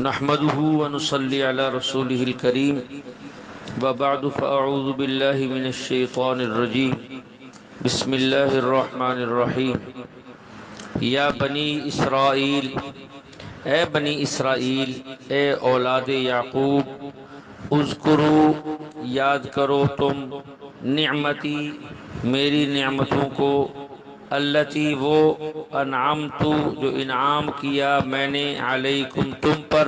نحمده ونصلي على رسوله الكريم وبعد فأعوذ بالله من الشيطان الرجيم بسم الله الرحمن الرحيم یا بنی اسرائیل، اے بنی اسرائیل، اے اولاد یعقوب، اذکرو یاد کرو تم نعمتی میری نعمتوں کو، التی وہ انعمت جو انعام کیا میں نے علیکم تم پر،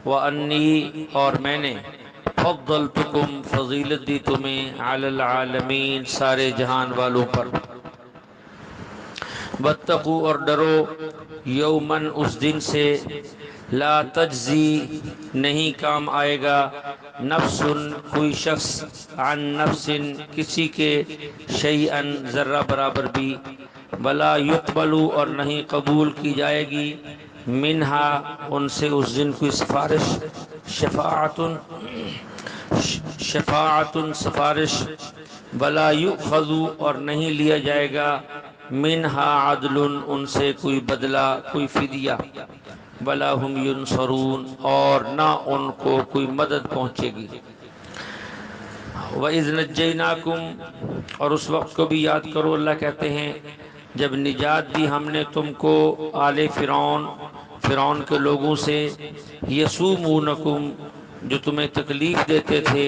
وانی اور میں نے فضلتکم فضیلت دی تمہیں علی العالمین سارے جہان والوں پر، واتقوا اور ڈرو یومن اس دن سے لا تجزی نہیں کام آئے گا نفس کوئی شخص عن نفس کسی کے شیئن ذرہ برابر بھی، ولا یقبل اور نہیں قبول کی جائے گی منہا ان سے اس دن کوئی سفارش، شفاعت سفارش، ولا یؤخذ اور نہیں لیا جائے گا منہا عدل ان سے کوئی بدلہ کوئی فدیہ، ولا ہم ینصرون اور نہ ان کو کوئی مدد پہنچے گی۔ وَإِذْ نَجَّيْنَاكُمْ اور اس وقت کو بھی یاد کرو، اللہ کہتے ہیں جب نجات دی ہم نے تم کو آل فرعون کے لوگوں سے، یسومونکم جو تمہیں تکلیف دیتے تھے،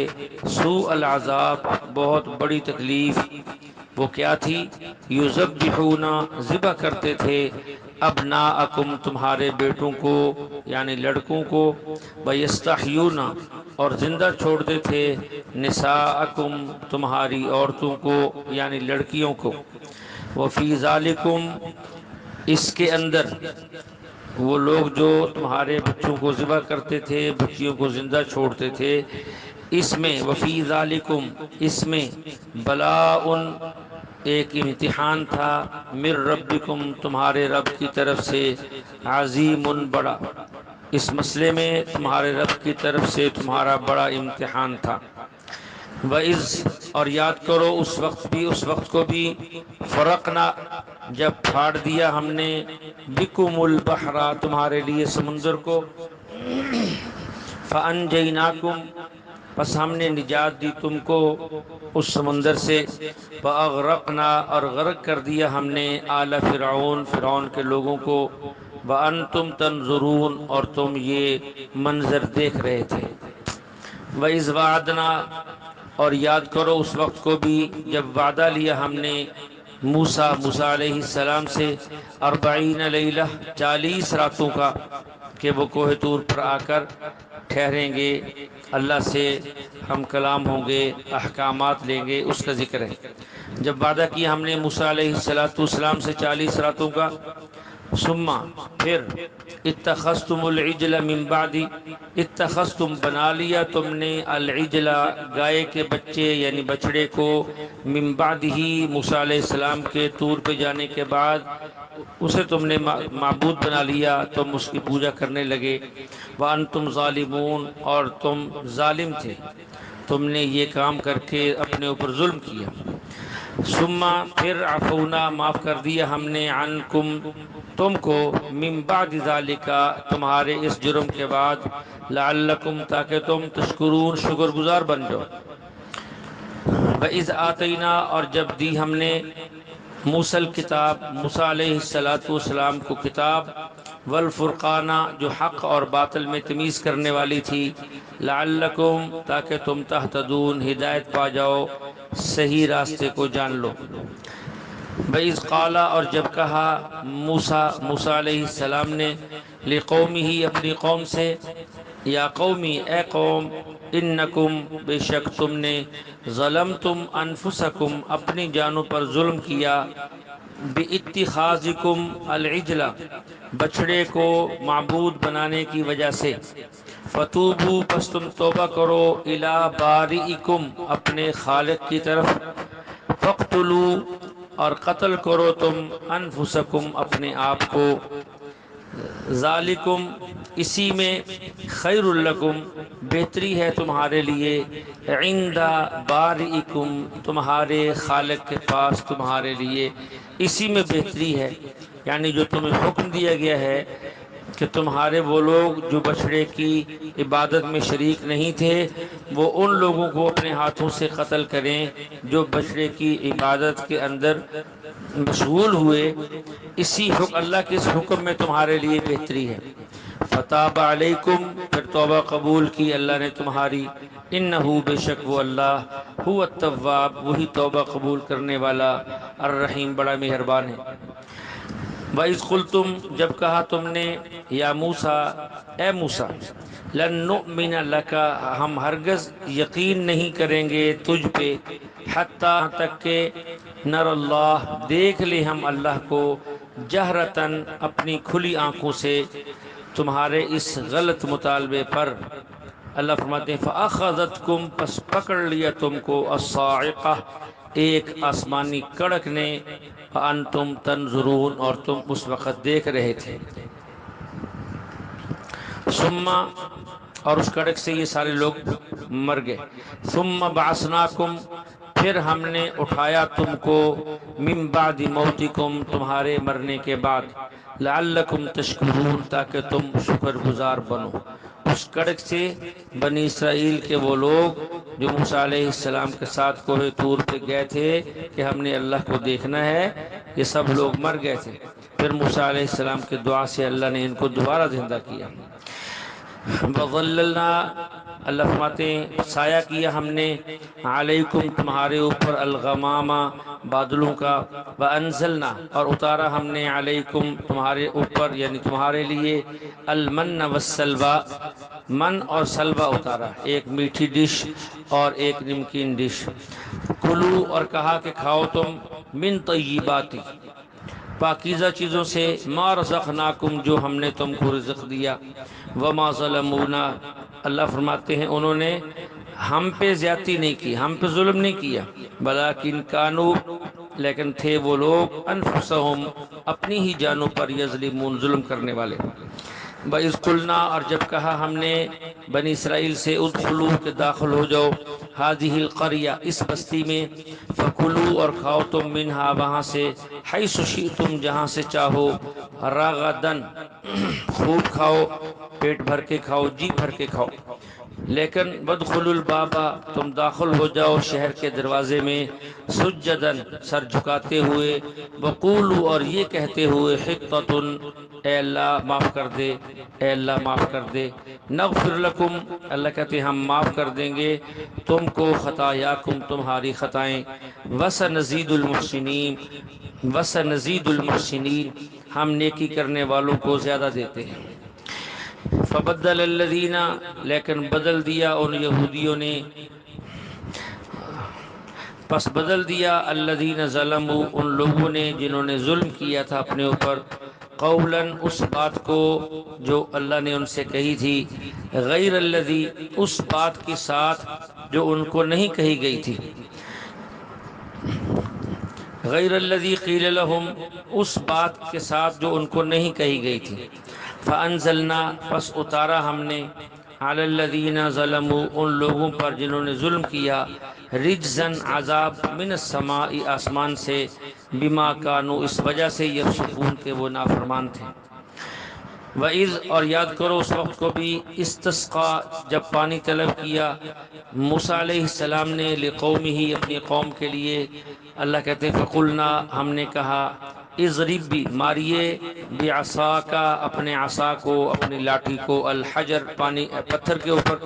سوء العذاب بہت بڑی تکلیف، وہ کیا تھی؟ یذبحون ذبح کرتے تھے ابناءکم تمہارے بیٹوں کو یعنی لڑکوں کو، ویستحیون اور زندہ چھوڑتے تھے نساءکم تمہاری عورتوں کو یعنی لڑکیوں کو، وفی ذالکم اس کے اندر وہ لوگ جو تمہارے بچوں کو ذبح کرتے تھے بچیوں کو زندہ چھوڑتے تھے، اس میں وفی ذالکم اس میں بلاء ایک امتحان تھا، من ربکم تمہارے رب کی طرف سے، عظیم بڑا، اس مسئلے میں تمہارے رب کی طرف سے تمہارا بڑا امتحان تھا۔ وَإِذْ اور یاد کرو اس وقت کو بھی فرقنا جب پھاڑ دیا ہم نے بکم البحر تمہارے لیے سمندر کو، فَأَنْجَيْنَاكُمْ پس ہم نے نجات دی تم کو اس سمندر سے، وَأَغْرَقْنَا اور غرق کر دیا ہم نے آل فرعون کے لوگوں کو، وَأَنْتُمْ تَنْظُرُونَ اور تم یہ منظر دیکھ رہے تھے۔ وَإِذْ وَعَدْنَا اور یاد کرو اس وقت کو بھی جب وعدہ لیا ہم نے موسیٰ علیہ السلام سے، 40 لیلہ 40 راتوں کا، کہ وہ کوہ طور پر آ کر ٹھہریں گے، اللہ سے ہم کلام ہوں گے، احکامات لیں گے، اس کا ذکر ہے۔ جب وعدہ کیا ہم نے موسیٰ علیہ السلام سے 40 راتوں کا، ثم پھر اتخذتم العجل من بعدی اتخذتم بنا لیا تم نے العجل گائے کے بچے یعنی بچڑے کو، من بعدہ موسیٰ علیہ السلام کے طور پہ جانے کے بعد اسے تم نے معبود بنا لیا، تم اس کی پوجا کرنے لگے، وانتم ظالمون اور تم ظالم تھے، تم نے یہ کام کر کے اپنے اوپر ظلم کیا۔ ثم پھر عفونا معاف کر دیا ہم نے عنکم تم کو، من بعد ذالک تمہارے اس جرم کے بعد، لعلکم تاکہ تم تشکرون شکر گزار بن جاؤ۔ وَإِذْ آتَيْنَا اور جب دی ہم نے موسیٰ الکتاب موسیٰ علیہ السلام کو کتاب، والفرقان جو حق اور باطل میں تمیز کرنے والی تھی، لعلکم تاکہ تم تہتدون ہدایت پا جاؤ، صحیح راستے کو جان لو۔ وَإِذْ قَالَ اور جب کہا موسیٰ علیہ السلام نے، لقومہ اپنی قوم سے، یا قومی اے قوم، انکم بے شک تم نے، ظلمتم انفسکم اپنی جانوں پر ظلم کیا، باتخاذکم العجل بچڑے کو معبود بنانے کی وجہ سے، فتوبوا پس تم توبہ کرو، الی بارئکم اپنے خالق کی طرف، فاقتلوا اور قتل کرو تم انفسکم اپنے آپ کو، ذالکم اسی میں، خیر لکم بہتری ہے تمہارے لیے، عند بارئکم تمہارے خالق کے پاس تمہارے لیے اسی میں بہتری ہے، یعنی جو تمہیں حکم دیا گیا ہے کہ تمہارے وہ لوگ جو بچڑے کی عبادت میں شریک نہیں تھے وہ ان لوگوں کو اپنے ہاتھوں سے قتل کریں جو بچڑے کی عبادت کے اندر مشغول ہوئے، اسی اللہ کے اس حکم میں تمہارے لیے بہتری ہے۔ فتاب علیکم، پھر توبہ قبول کی اللہ نے تمہاری، انہو بے شک وہ اللہ، هو التواب، وہی توبہ قبول کرنے والا، الرحیم بڑا مہربان ہے۔ وَإِذْ قُلْتُمْ، جب کہا تم نے، یا موسیٰ، اے موسیٰ، لن نؤمن لک، ہم ہرگز یقین نہیں کریں گے تجھ پہ، حتیٰ تک کہ نر اللہ، دیکھ لیں ہم اللہ کو، جہرتاً اپنی کھلی آنکھوں سے، تمہارے اس غلط مطالبے پر۔ اللہ فرماتے ہیں فَأَخَذَتْكُمْ، پس پکڑ لیا تم کو، الصَّاعِقَةُ، ایک آسمانی کڑک نے، وَأَنْتُمْ تَنْظُرُونَ، اور تم اس وقت دیکھ رہے تھے۔ ثم، اور اس کڑک سے یہ سارے لوگ مر گئے۔ ثم بعثناکم، پھر ہم نے اٹھایا تم کو، من بعد موتکم، تمہارے مرنے کے بعد، لعلکم تشکرون، تاکہ تم شکر گزار بنو۔ اس کڑک سے بنی اسرائیل کے وہ لوگ جو موسیٰ علیہ السلام کے ساتھ کوہ طور پہ گئے تھے کہ ہم نے اللہ کو دیکھنا ہے، یہ سب لوگ مر گئے تھے۔ پھر موسیٰ علیہ السلام کے دعا سے اللہ نے ان کو دوبارہ زندہ کیا۔ وَظَلَّلْنَا، اللہ فرماتے ہیں سایہ کیا ہم نے، علیکم تمہارے اوپر، الغمام بادلوں کا، وَأَنزَلْنَا، اور اتارا ہم نے، علیکم تمہارے اوپر یعنی تمہارے لیے، المن والسلوى، من اور سلوہ اتارا، ایک میٹھی ڈش اور ایک نمکین ڈش۔ کلو، اور کہا کہ کھاؤ تم، من طیبات، پاکیزہ چیزوں سے، ما رزقناکم، جو ہم نے تم کو رزق دیا، وما ظلمونا، اللہ فرماتے ہیں انہوں نے ہم پہ زیادتی نہیں کی، ہم پہ ظلم نہیں کیا، بلاکن کانو، لیکن تھے وہ لوگ، انفسہم، اپنی ہی جانوں پر، یظلمون، ظلم کرنے والے۔ وَإِذْ قُلْنَا، اور جب کہا ہم نے بنی اسرائیل سے، ادخلوا، کہ داخل ہو جاؤ، هذه القریہ، اس بستی میں، فکلوا، اور کھاؤ تم، منہا، وہاں سے، حیث شئتم، جہاں سے چاہو، رغدن، خوب کھاؤ، پیٹ بھر کے کھاؤ، جی بھر کے کھاؤ، لیکن وادخلوا الباب، تم داخل ہو جاؤ شہر کے دروازے میں، سجدن، سر جھکاتے ہوئے، وقولوا، اور یہ کہتے ہوئے، حطۃ، اے اللہ معاف کر دے، اے اللہ معاف کر دے، نغفر لکم، اللہ کہتے ہیں ہم معاف کر دیں گے تم کو، خطایاکم، تمہاری خطائیں، وسنزید المحسنین، وسنزید المحسنین، ہم نیکی کرنے والوں کو زیادہ دیتے ہیں۔ فبدل الذین، لیکن بدل دیا ان یہودیوں نے، پس بدل دیا، الذین ظلموا، ان لوگوں نے جنہوں نے ظلم کیا تھا اپنے اوپر، قولاً، اس بات کو جو اللہ نے ان سے کہی تھی، غیر الذی، اس بات کے ساتھ جو ان کو نہیں کہی گئی تھی، غیر الذی قیل لہم، اس بات کے ساتھ جو ان کو نہیں کہی گئی تھی، فانزلنا، پس اتارا ہم نے، علی الذین ظلموا، ان لوگوں پر جنہوں نے ظلم کیا، رجزاً، عذاب، من السماء، آسمان سے، بما کانوا، اس وجہ سے، یفسقون، کہ وہ نافرمان تھے۔ وَإِذْ، اور یاد کرو اس وقت کو بھی، استسقا، جب پانی طلب کیا موسیٰ علیہ السلام نے، لقومہ، اپنی قوم کے لیے، اللہ کہتے ہیں فقلنا، ہم نے کہا، اضرب بھی، ماریے، بعصاک، اپنے عصا کو، اپنی لاٹھی کو، الحجر، پانی پتھر کے اوپر،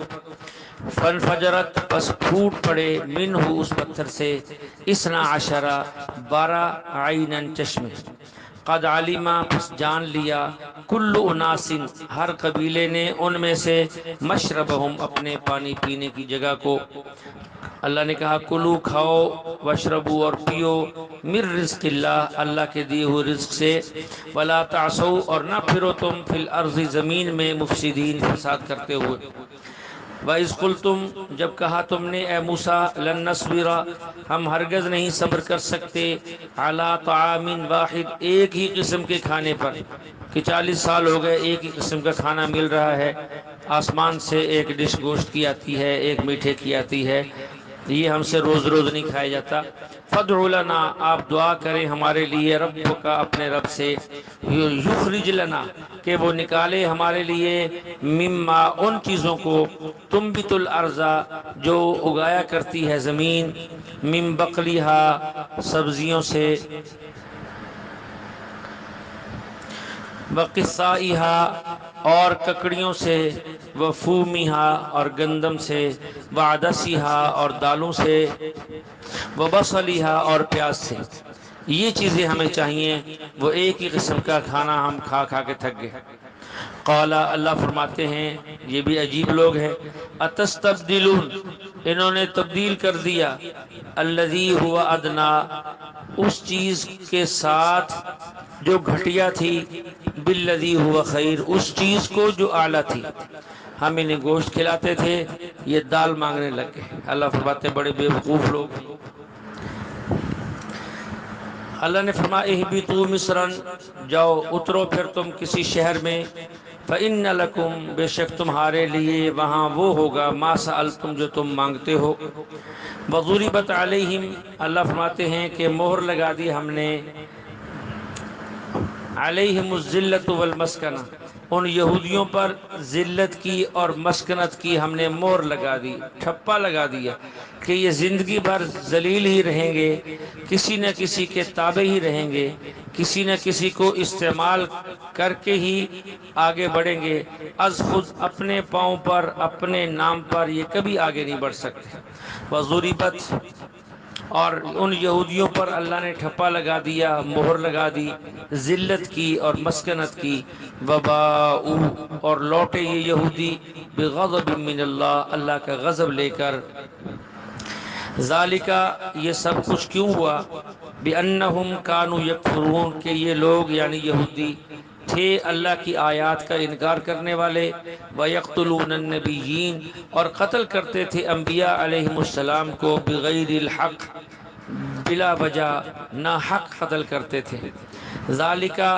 فانفجرت، پس پھوٹ پڑے، منہ، اس پتھر سے، 12، 12 عیناً، چشمے، قد علما، پس جان لیا، کل اناس، ہر قبیلے نے، ان میں سے، مشربہم، اپنے پانی پینے کی جگہ کو، اللہ نے کہا کلو، کھاؤ، واشربو، اور پیو، من رزق اللہ، اللہ کے دیے ہوئے رزق سے، ولا تعصوا، اور نہ پھرو تم، فی الارض، زمین میں، مفسدین، فساد کرتے ہوئے۔ وَإِذْ قُلْتُمْ، جب کہا تم نے، اے موسیٰ، لن نصبر، ہم ہرگز نہیں صبر کر سکتے، علی طعام واحد، ایک ہی قسم کے کھانے پر، کہ 40 سال ہو گئے ایک ہی قسم کا کھانا مل رہا ہے، آسمان سے ایک ڈش گوشت کی آتی ہے، ایک میٹھے کی آتی ہے، یہ ہم سے روز روز نہیں کھایا جاتا۔ فادع لنا، آپ دعا کریں ہمارے لیے، رب کا، اپنے رب سے، یخرج لنا، کہ وہ نکالے ہمارے لیے، مما، ان چیزوں کو، تنبت الارض، جو اگایا کرتی ہے زمین، من بقلیہا، سبزیوں سے، وقصائہا، اور ککڑیوں سے، وفومہا، اور گندم سے، وعدسیہا، اور دالوں سے، وبصلیہا، اور پیاز سے۔ یہ چیزیں ہمیں چاہیے، وہ ایک ہی قسم کا کھانا ہم کھا کھا کے تھک گئے۔ قال، اللہ فرماتے ہیں، یہ بھی عجیب لوگ ہیں، اتستبدلون، انہوں نے تبدیل کر دیا، الذی هو ادنا، اس چیز کے ساتھ جو گھٹیا تھی، بالذی هو خیر، اس چیز کو جو اعلیٰ تھی۔ ہم انہیں گوشت کھلاتے تھے، یہ دال مانگنے لگ گئے۔ اللہ فرماتے ہیں بڑے بیوقوف لوگ۔ اللہ نے فرمایا اہبطوا مصرا، جاؤ اترو پھر تم کسی شہر میں، فإن لکم، بے شک تمہارے لیے وہاں وہ ہوگا، ما سألتم، جو تم مانگتے ہو۔ وضربت علیہم، اللہ فرماتے ہیں کہ مہر لگا دی ہم نے، علیہم الذلۃ والمسکنہ، ان یہودیوں پر ذلت کی اور مسکنت کی ہم نے مہر لگا دی، ٹھپا لگا دیا کہ یہ زندگی بھر ذلیل ہی رہیں گے، کسی نہ کسی کے تابع ہی رہیں گے، کسی نہ کسی کو استعمال کر کے ہی آگے بڑھیں گے، از خود اپنے پاؤں پر، اپنے نام پر یہ کبھی آگے نہیں بڑھ سکتے۔ وضربت، اور ان یہودیوں پر اللہ نے ٹھپا لگا دیا، مہر لگا دی، ذلت کی اور مسکنت کی، وباء، اور لوٹے یہ یہودی، بغضب من اللہ، اللہ کا غضب لے کر۔ ذالکا، یہ سب کچھ کیوں ہوا، بأنہم کانوا یکفرون، کہ یہ لوگ یعنی یہودی تھے اللہ کی آیات کا انکار کرنے والے، وَيَقْتُلُونَ النَّبِيِّينَ، اور قتل کرتے تھے انبیاء علیہم السلام کو، بغیر الحق، بلا وجہ، ناحق قتل کرتے تھے۔ ذالکا،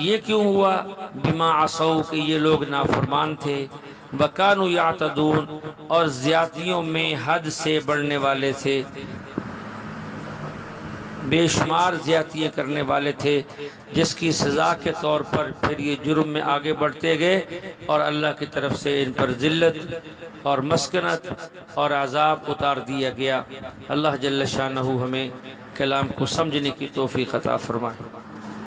یہ کیوں ہوا، بما عصوا، کہ یہ لوگ نافرمان تھے، وَكَانُوا يَعْتَدُونَ، اور زیادتیوں میں حد سے بڑھنے والے تھے، بے شمار زیادتیاں کرنے والے تھے، جس کی سزا کے طور پر پھر یہ جرم میں آگے بڑھتے گئے، اور اللہ کی طرف سے ان پر ذلت اور مسکنت اور عذاب اتار دیا گیا۔ اللہ جل شانہ ہمیں کلام کو سمجھنے کی توفیق عطا فرمائے۔